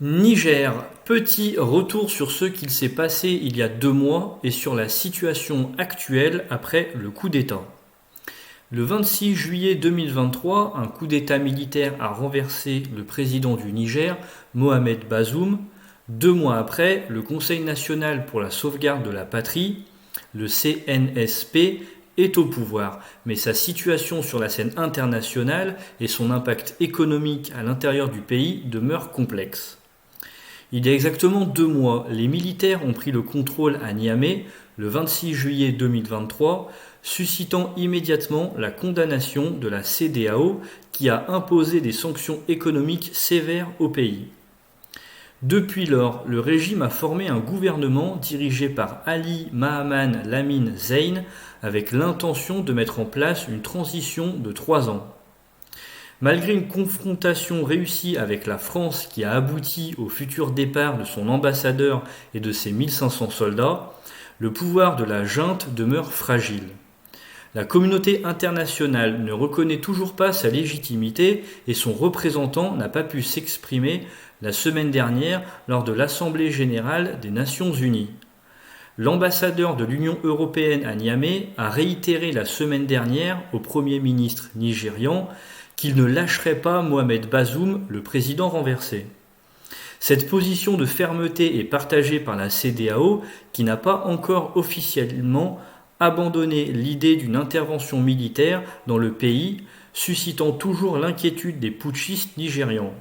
Niger, petit retour sur ce qu'il s'est passé il y a 2 mois et sur la situation actuelle après le coup d'État. Le 26 juillet 2023, un coup d'État militaire a renversé le président du Niger, Mohamed Bazoum. 2 mois après, le Conseil national pour la sauvegarde de la patrie, le CNSP, est au pouvoir, mais sa situation sur la scène internationale et son impact économique à l'intérieur du pays demeurent complexes. Il y a exactement 2 mois, les militaires ont pris le contrôle à Niamey le 26 juillet 2023, suscitant immédiatement la condamnation de la CEDEAO qui a imposé des sanctions économiques sévères au pays. Depuis lors, le régime a formé un gouvernement dirigé par Ali Mahaman Lamine Zeine avec l'intention de mettre en place une transition de 3 ans. Malgré une confrontation réussie avec la France qui a abouti au futur départ de son ambassadeur et de ses 1500 soldats, le pouvoir de la junte demeure fragile. La communauté internationale ne reconnaît toujours pas sa légitimité et son représentant n'a pas pu s'exprimer la semaine dernière lors de l'Assemblée générale des Nations unies. L'ambassadeur de l'Union européenne à Niamey a réitéré la semaine dernière au Premier ministre nigérian qu'il ne lâcherait pas Mohamed Bazoum, le président renversé. Cette position de fermeté est partagée par la CEDEAO, qui n'a pas encore officiellement abandonné l'idée d'une intervention militaire dans le pays, suscitant toujours l'inquiétude des putschistes nigérians.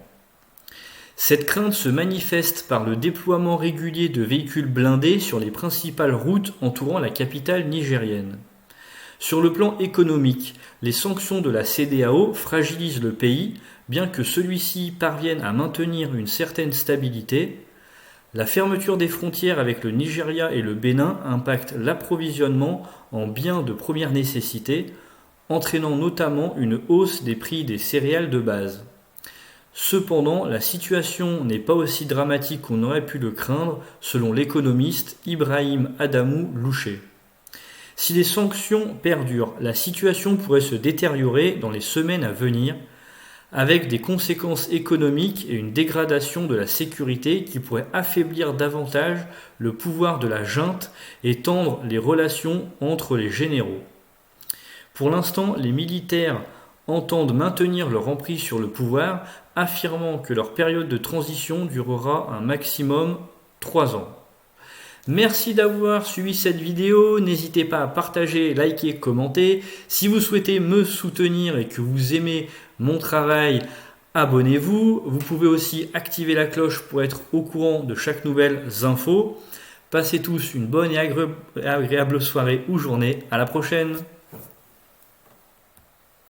Cette crainte se manifeste par le déploiement régulier de véhicules blindés sur les principales routes entourant la capitale nigérienne. Sur le plan économique, les sanctions de la CEDEAO fragilisent le pays, bien que celui-ci parvienne à maintenir une certaine stabilité. La fermeture des frontières avec le Nigeria et le Bénin impacte l'approvisionnement en biens de première nécessité, entraînant notamment une hausse des prix des céréales de base. Cependant, la situation n'est pas aussi dramatique qu'on aurait pu le craindre, selon l'économiste Ibrahim Adamou Louché. Si les sanctions perdurent, la situation pourrait se détériorer dans les semaines à venir, avec des conséquences économiques et une dégradation de la sécurité qui pourrait affaiblir davantage le pouvoir de la junte et tendre les relations entre les généraux. Pour l'instant, les militaires entendent maintenir leur emprise sur le pouvoir, affirmant que leur période de transition durera un maximum 3 ans. Merci d'avoir suivi cette vidéo, n'hésitez pas à partager, liker, commenter. Si vous souhaitez me soutenir et que vous aimez mon travail, abonnez-vous. Vous pouvez aussi activer la cloche pour être au courant de chaque nouvelle info. Passez tous une bonne et agréable soirée ou journée. À la prochaine.